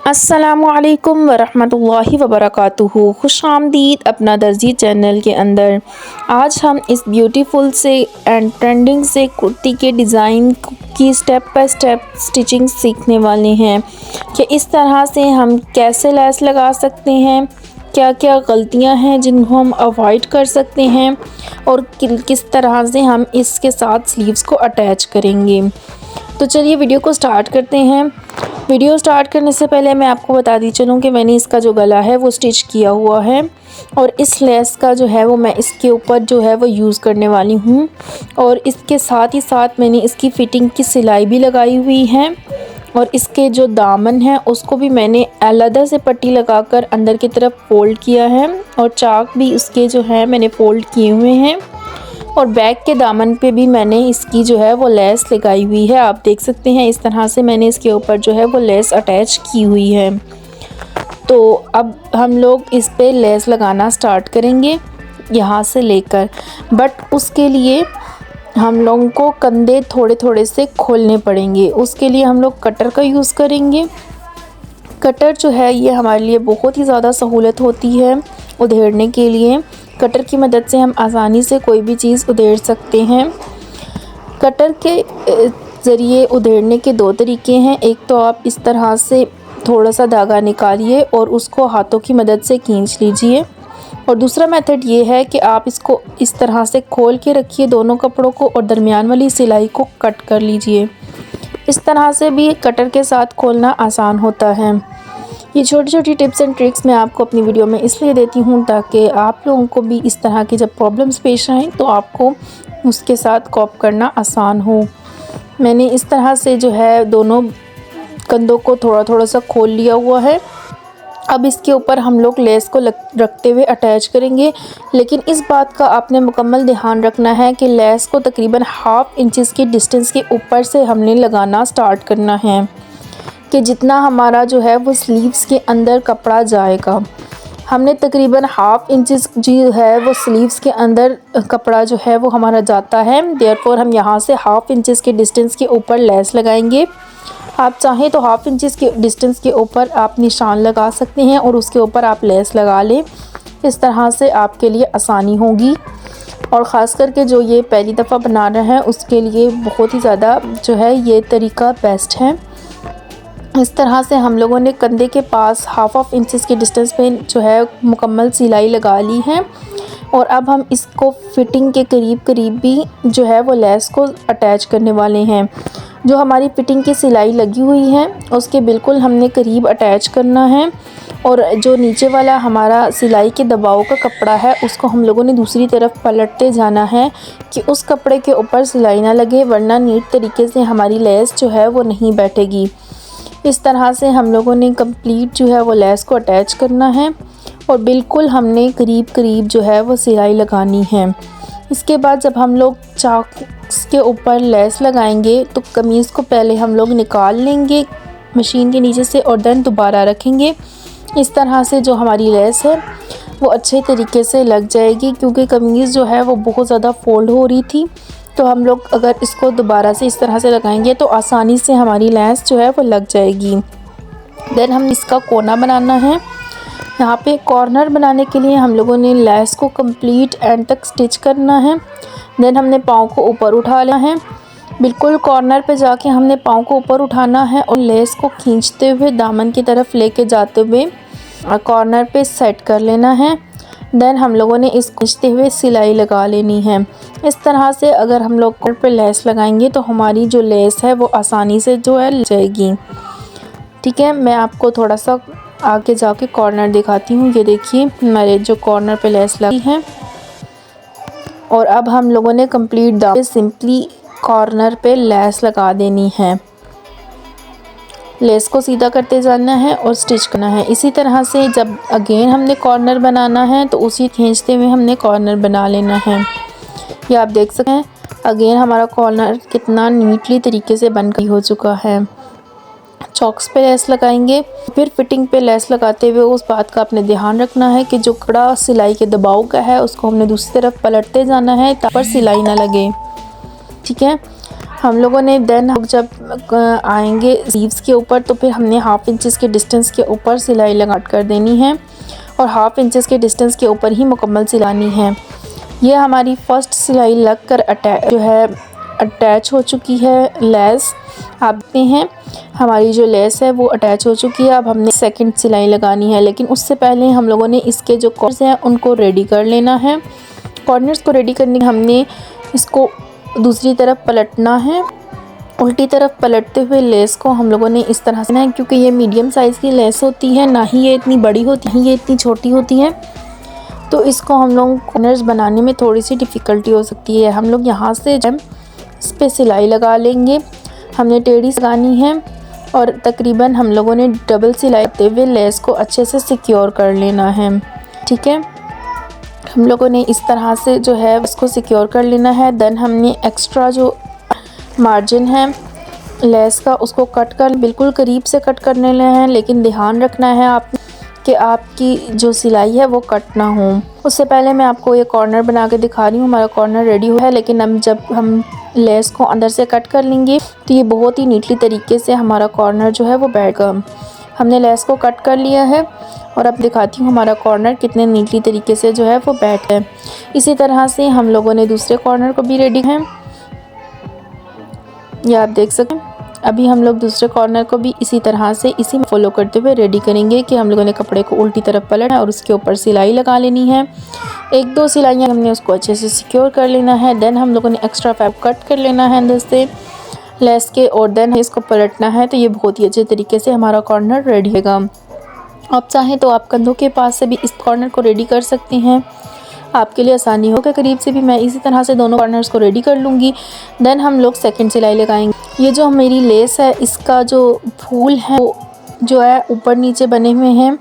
अस्सलामुअलैकुम वरहमतुल्लाहि वबरकातुहू। खुशामदीद अपना दर्जी चैनल के अंदर। आज हम इस ब्यूटीफुल से एंड ट्रेंडिंग से कुर्ती के डिज़ाइन की स्टेप बाय स्टेप स्टिचिंग सीखने वाले हैं कि इस तरह से हम कैसे लैस लगा सकते हैं, क्या क्या गलतियां हैं जिनको हम अवॉइड कर सकते हैं और किस तरह से हम इसके साथ स्लीव्स को अटैच करेंगे। तो चलिए वीडियो को स्टार्ट करते हैं। वीडियो स्टार्ट करने से पहले मैं आपको बता दी चलूँ कि मैंने इसका जो गला है वो स्टिच किया हुआ है और इस लेस का जो है वो मैं इसके ऊपर जो है वो यूज़ करने वाली हूँ और इसके साथ ही साथ मैंने इसकी फ़िटिंग की सिलाई भी लगाई हुई है और इसके जो दामन है उसको भी मैंने अलग से पट्टी लगाकर अंदर की तरफ फ़ोल्ड किया है और चाक भी उसके जो है मैंने फ़ोल्ड किए हुए हैं और बैक के दामन पे भी मैंने इसकी जो है वो लेस लगाई हुई है। आप देख सकते हैं इस तरह से मैंने इसके ऊपर जो है वो लेस अटैच की हुई है। तो अब हम लोग इस पे लेस लगाना स्टार्ट करेंगे यहाँ से लेकर, बट उसके लिए हम लोगों को कंधे थोड़े थोड़े से खोलने पड़ेंगे। उसके लिए हम लोग कटर का यूज़ करेंगे। कटर जो है ये हमारे लिए बहुत ही ज़्यादा सहूलत होती है उधेड़ने के लिए। कटर की मदद से हम आसानी से कोई भी चीज़ उधेड़ सकते हैं। कटर के ज़रिए उधेड़ने के दो तरीके हैं। एक तो आप इस तरह से थोड़ा सा धागा निकालिए और उसको हाथों की मदद से खींच लीजिए और दूसरा मेथड ये है कि आप इसको इस तरह से खोल के रखिए दोनों कपड़ों को और दरमियान वाली सिलाई को कट कर लीजिए। इस तरह से भी कटर के साथ खोलना आसान होता है। ये छोटी छोटी टिप्स एंड ट्रिक्स मैं आपको अपनी वीडियो में इसलिए देती हूँ ताकि आप लोगों को भी इस तरह की जब प्रॉब्लम्स पेश आएँ तो आपको उसके साथ कॉप करना आसान हो। मैंने इस तरह से जो है दोनों कंधों को थोड़ा थोड़ा सा खोल लिया हुआ है। अब इसके ऊपर हम लोग लेस को रखते हुए अटैच करेंगे, लेकिन इस बात का आपने मुकम्मल ध्यान रखना है कि लेस को तकरीबन हाफ़ इंचज़ की डिस्टेंस के ऊपर से हमने लगाना स्टार्ट करना है कि जितना हमारा जो है वो स्लीव्स के अंदर कपड़ा जाएगा। हमने तकरीबन हाफ़ इंचज़ जो है वो स्लीव्स के अंदर कपड़ा जो है वो हमारा जाता है। देयरफॉर हम यहाँ से हाफ़ इंचज़ के डिस्टेंस के ऊपर लेस लगाएंगे। आप चाहें तो हाफ़ इंचज़ के डिस्टेंस के ऊपर आप निशान लगा सकते हैं और उसके ऊपर आप लेस लगा लें। इस तरह से आपके लिए आसानी होगी और ख़ास करके जो ये पहली दफ़ा बना रहे हैं उसके लिए बहुत ही ज़्यादा जो है ये तरीका बेस्ट है। इस तरह से हम लोगों ने कंधे के पास हाफ़ इंचज़ के डिस्टेंस पे जो है मुकम्मल सिलाई लगा ली है और अब हम इसको फ़िटिंग के करीब करीब भी जो है वो लेस को अटैच करने वाले हैं। जो हमारी फ़िटिंग की सिलाई लगी हुई है उसके बिल्कुल हमने करीब अटैच करना है और जो नीचे वाला हमारा सिलाई के दबाव का कपड़ा है उसको हम लोगों ने दूसरी तरफ पलटते जाना है कि उस कपड़े के ऊपर सिलाई ना लगे, वरना नीट तरीके से हमारी लेस जो है वो नहीं बैठेगी। इस तरह से हम लोगों ने कंप्लीट जो है वो लेस को अटैच करना है और बिल्कुल हमने करीब करीब जो है वो सिलाई लगानी है। इसके बाद जब हम लोग चाक के ऊपर लेस लगाएंगे तो कमीज़ को पहले हम लोग निकाल लेंगे मशीन के नीचे से और देन दोबारा रखेंगे। इस तरह से जो हमारी लेस है वो अच्छे तरीके से लग जाएगी, क्योंकि कमीज़ जो है वो बहुत ज़्यादा फोल्ड हो रही थी। तो हम लोग अगर इसको दोबारा से इस तरह से लगाएंगे तो आसानी से हमारी लेस जो है वो लग जाएगी। देन हम इसका कोना बनाना है। यहाँ पे कॉर्नर बनाने के लिए हम लोगों ने लेस को कंप्लीट एंड तक स्टिच करना है। देन हमने पाँव को ऊपर उठा लेना है। बिल्कुल कॉर्नर पे जाके हमने पाँव को ऊपर उठाना है और लेस को खींचते हुए दामन की तरफ लेके जाते हुए कॉर्नर पे सेट कर लेना है। देन हम लोगों ने इस खींचते हुए सिलाई लगा लेनी है। इस तरह से अगर हम लोग कॉर्नर पे लेस लगाएंगे तो हमारी जो लेस है वो आसानी से जो है लग जाएगी। ठीक है, मैं आपको थोड़ा सा आगे जाके कॉर्नर दिखाती हूँ। ये देखिए हमारे जो कॉर्नर पे लेस लगी है और अब हम लोगों ने कंप्लीट दामन सिंपली कॉर्नर पे लेस लगा देनी है। लेस को सीधा करते जाना है और स्टिच करना है। इसी तरह से जब अगेन हमने कॉर्नर बनाना है तो उसी खींचते हुए हमने कॉर्नर बना लेना है। ये आप देख सकते हैं अगेन हमारा कॉर्नर कितना नीटली तरीके से बनकर हो चुका है। चॉक्स पे लेस लगाएंगे, फिर फिटिंग पे लेस लगाते हुए उस बात का आपने ध्यान रखना है कि जो कपड़ा सिलाई के दबाव का है उसको हमने दूसरी तरफ पलटते जाना है ताकि सिलाई ना लगे। ठीक है, हम लोगों ने देन जब आएंगे स्लीव्स के ऊपर तो फिर हमने हाफ इंचेस के डिस्टेंस के ऊपर सिलाई लगा कर देनी है और हाफ इंचेस के डिस्टेंस के ऊपर ही मुकम्मल सिलानी है। ये हमारी फ़र्स्ट सिलाई लग कर अटैच हो चुकी है लेस। आप देखते हैं हमारी जो लेस है वो अटैच हो चुकी है। अब हमने सेकंड सिलाई लगानी है, लेकिन उससे पहले हम लोगों ने इसके जो कॉर्नर्स हैं उनको रेडी कर लेना है। कॉर्नर्स को रेडी करने के हमने इसको दूसरी तरफ पलटना है। उल्टी तरफ पलटते हुए लेस को हम लोगों ने इस तरह से ना, क्योंकि ये मीडियम साइज़ की लेस होती है, ना ही ये इतनी बड़ी होती है, ये इतनी छोटी होती है, तो इसको हम लोग कॉर्नर्स बनाने में थोड़ी सी डिफ़िकल्टी हो सकती है। हम लोग यहाँ से इस पर सिलाई लगा लेंगे। हमने टेढ़ी लगानी है और तकरीबन हम लोगों ने डबल सिलाई करते हुए लेस को अच्छे से सिक्योर कर लेना है। ठीक है, हम लोगों ने इस तरह से जो है उसको सिक्योर कर लेना है। देन हमने एक्स्ट्रा जो मार्जिन है लेस का उसको कट कर बिल्कुल करीब से कट करने लेना है, लेकिन ध्यान रखना है आप कि आपकी जो सिलाई है वो कट ना हो। उससे पहले मैं आपको ये कॉर्नर बना के दिखा रही हूँ। हमारा कॉर्नर रेडी हुआ है, लेकिन हम जब हम लेस को अंदर से कट कर लेंगे तो ये बहुत ही नीटली तरीके से हमारा कॉर्नर जो है वो बैठेगा। हमने लेस को कट कर लिया है और अब दिखाती हूँ हमारा कॉर्नर कितने नीटली तरीके से जो है वो बैठ है। इसी तरह से हम लोगों ने दूसरे कॉर्नर को भी रेडी है, ये आप देख सकते हैं। अभी हम लोग दूसरे कॉर्नर को भी इसी तरह से इसी में फॉलो करते हुए रेडी करेंगे कि हम लोगों ने कपड़े को उल्टी तरफ पलटना है और उसके ऊपर सिलाई लगा लेनी है। एक दो सिलाइयाँ हमने उसको अच्छे से सिक्योर कर लेना है। देन हम लोगों ने एक्स्ट्रा फैब्रिक कट कर लेना है अंदर से लेस के, और देन इसको पलटना है। तो ये बहुत ही अच्छे तरीके से हमारा कॉर्नर रेडी होगा। आप चाहें तो आप कंधों के पास से भी इस कॉर्नर को रेडी कर सकते हैं, आपके लिए आसानी होगा। करीब से भी मैं इसी तरह से दोनों कॉर्नर्स को रेडी कर लूँगी। देन हम लोग सेकंड सिलाई लगाएंगे। ये जो मेरी लेस है इसका जो फूल है वो जो है ऊपर नीचे बने हुए हैं,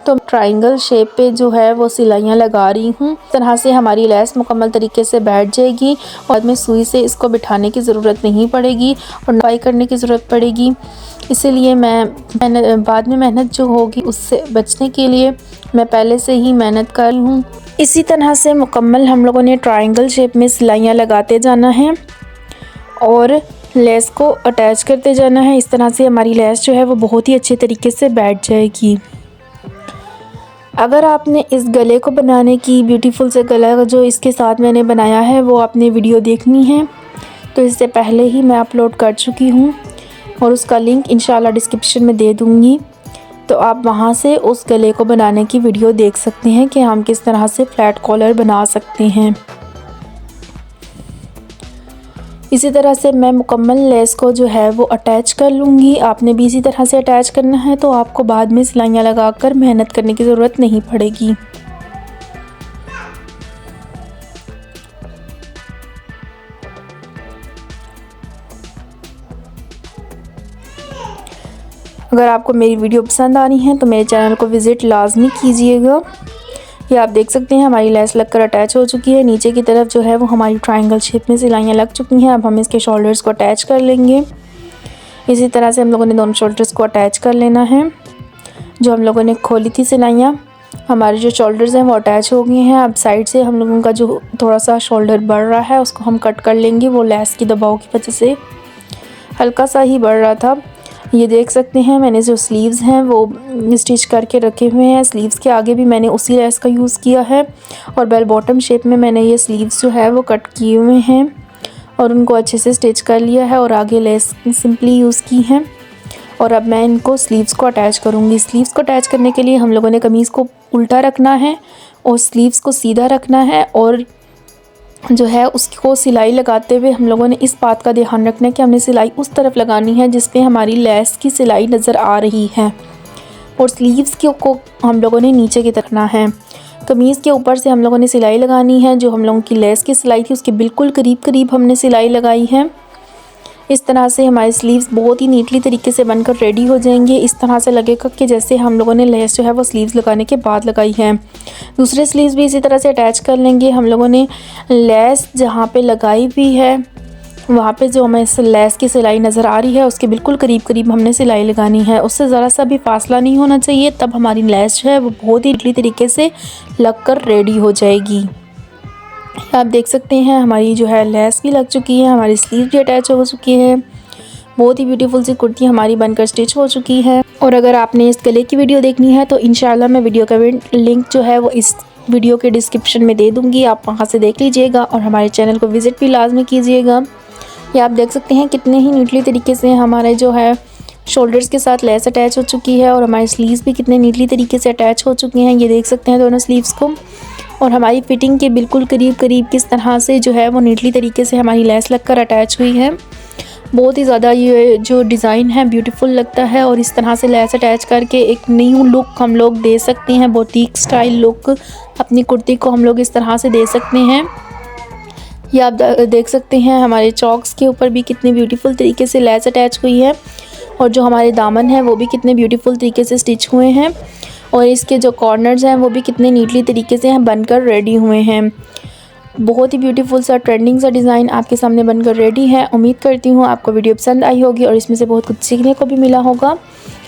तो ट्रायंगल शेप पे जो है वो सिलाइयाँ लगा रही हूँ। इस तरह से हमारी लेस मुकम्मल तरीके से बैठ जाएगी और में सुई से इसको बिठाने की ज़रूरत नहीं पड़ेगी और नपाई करने की ज़रूरत पड़ेगी। इसीलिए मैंने बाद में मेहनत जो होगी उससे बचने के लिए मैं पहले से ही मेहनत कर रही हूँ। इसी तरह से मुकम्मल हम लोगों ने ट्रायंगल शेप में सिलाइयाँ लगाते जाना है और लेस को अटैच करते जाना है। इस तरह से हमारी लेस जो है वो बहुत ही अच्छे तरीके से बैठ जाएगी। अगर आपने इस गले को बनाने की ब्यूटीफुल से गला जो इसके साथ मैंने बनाया है वो आपने वीडियो देखनी है तो इससे पहले ही मैं अपलोड कर चुकी हूँ और उसका लिंक इंशाल्लाह डिस्क्रिप्शन में दे दूँगी, तो आप वहाँ से उस गले को बनाने की वीडियो देख सकते हैं कि हम किस तरह से फ्लैट कॉलर बना सकते हैं। इसी तरह से मैं मुकम्मल लेस को जो है वो अटैच कर लूँगी। आपने भी इसी तरह से अटैच करना है, तो आपको बाद में सिलाइयाँ लगाकर मेहनत करने की ज़रूरत नहीं पड़ेगी। अगर आपको मेरी वीडियो पसंद आ रही है तो मेरे चैनल को विज़िट लाजमी कीजिएगा। ये आप देख सकते हैं हमारी लेस लगकर अटैच हो चुकी है। नीचे की तरफ जो है वो हमारी ट्रायंगल शेप में सिलाइयाँ लग चुकी हैं। अब हम इसके शोल्डर्स को अटैच कर लेंगे। इसी तरह से हम लोगों ने दोनों शोल्डर्स को अटैच कर लेना है। जो हम लोगों ने खोली थी सिलाइयाँ, हमारे जो शोल्डर्स हैं वो अटैच हो गए हैं। अब साइड से हम लोगों का जो थोड़ा सा शोल्डर बढ़ रहा है उसको हम कट कर लेंगे। वो लेस की दबाव की वजह से हल्का सा ही बढ़ रहा था। ये देख सकते हैं मैंने जो स्लीव्स हैं वो स्टिच करके रखे हुए हैं। स्लीव्स के आगे भी मैंने उसी लेस का यूज़ किया है और बेल बॉटम शेप में मैंने ये स्लीव्स जो है वो कट किए हुए हैं और उनको अच्छे से स्टिच कर लिया है और आगे लेस सिंपली यूज़ की है। और अब मैं इनको स्लीव्स को अटैच करूँगी। स्लीव्स को अटैच करने के लिए हम लोगों ने कमीज़ को उल्टा रखना है और स्लीव्स को सीधा रखना है और जो है उसको सिलाई लगाते हुए हम लोगों ने इस बात का ध्यान रखना है कि हमने सिलाई उस तरफ लगानी है जिस पे हमारी लेस की सिलाई नज़र आ रही है और स्लीव्स को हम लोगों ने नीचे की तरफ रखना है। कमीज़ के ऊपर से हम लोगों ने सिलाई लगानी है। जो हम लोगों की लेस की सिलाई थी उसके बिल्कुल करीब करीब हमने सिलाई लगाई है। इस तरह से हमारी स्लीव्स बहुत ही नीटली तरीके से बनकर रेडी हो जाएंगे। इस तरह से लगेगा कि जैसे हम लोगों ने लेस जो है वो स्लीव्स लगाने के बाद लगाई है। दूसरे स्लीव्स भी इसी तरह से अटैच कर लेंगे। हम लोगों ने लेस जहाँ पे लगाई हुई है वहाँ पे जो हमें लेस की सिलाई नज़र आ रही है उसके बिल्कुल करीब करीब हमने सिलाई लगानी है। उससे ज़रा सा भी फासला नहीं होना चाहिए, तब हमारी लेस जो है वो बहुत ही नीटली तरीके से लग कर रेडी हो जाएगी। आप देख सकते हैं हमारी जो है लेस भी लग चुकी है, हमारी स्लीव भी अटैच हो चुकी है। बहुत ही ब्यूटीफुल सी कुर्ती हमारी बनकर स्टिच हो चुकी है। और अगर आपने इस गले की वीडियो देखनी है तो इंशाल्लाह मैं वीडियो का लिंक जो है वो इस वीडियो के डिस्क्रिप्शन में दे दूँगी, आप वहाँ से देख लीजिएगा और हमारे चैनल को विज़िट भी लाजमी कीजिएगा। ये आप देख सकते हैं कितने ही नीटली तरीके से हमारे जो है शोल्डर्स के साथ लेस अटैच हो चुकी है और हमारी स्लीव्स भी कितने नीटली तरीके से अटैच हो चुकी हैं। ये देख सकते हैं दोनों स्लीव्स को, और हमारी फिटिंग के बिल्कुल करीब करीब किस तरह से जो है वो नीटली तरीके से हमारी लेस लगकर अटैच हुई है। बहुत ही ज़्यादा ये जो डिज़ाइन है ब्यूटीफुल लगता है और इस तरह से लेस अटैच करके एक न्यू लुक हम लोग दे सकते हैं, बुटीक स्टाइल लुक अपनी कुर्ती को हम लोग इस तरह से दे सकते हैं। ये आप देख सकते हैं हमारे चॉक्स के ऊपर भी कितनी ब्यूटीफुल तरीके से लेस अटैच हुई है और जो हमारे दामन है वो भी कितने ब्यूटीफुल तरीके से स्टिच हुए हैं और इसके जो कॉर्नर्स हैं वो भी कितने नीटली तरीके से बनकर रेडी हुए हैं। बहुत ही ब्यूटीफुल सा ट्रेंडिंग सा डिज़ाइन आपके सामने बनकर रेडी है। उम्मीद करती हूँ आपको वीडियो पसंद आई होगी और इसमें से बहुत कुछ सीखने को भी मिला होगा।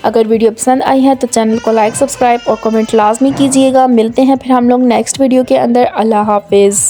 अगर वीडियो पसंद आई है तो चैनल को लाइक, सब्सक्राइब और कमेंट लाजमी कीजिएगा। मिलते हैं फिर हम लोग नेक्स्ट वीडियो के अंदर। अल्लाह हाफिज़।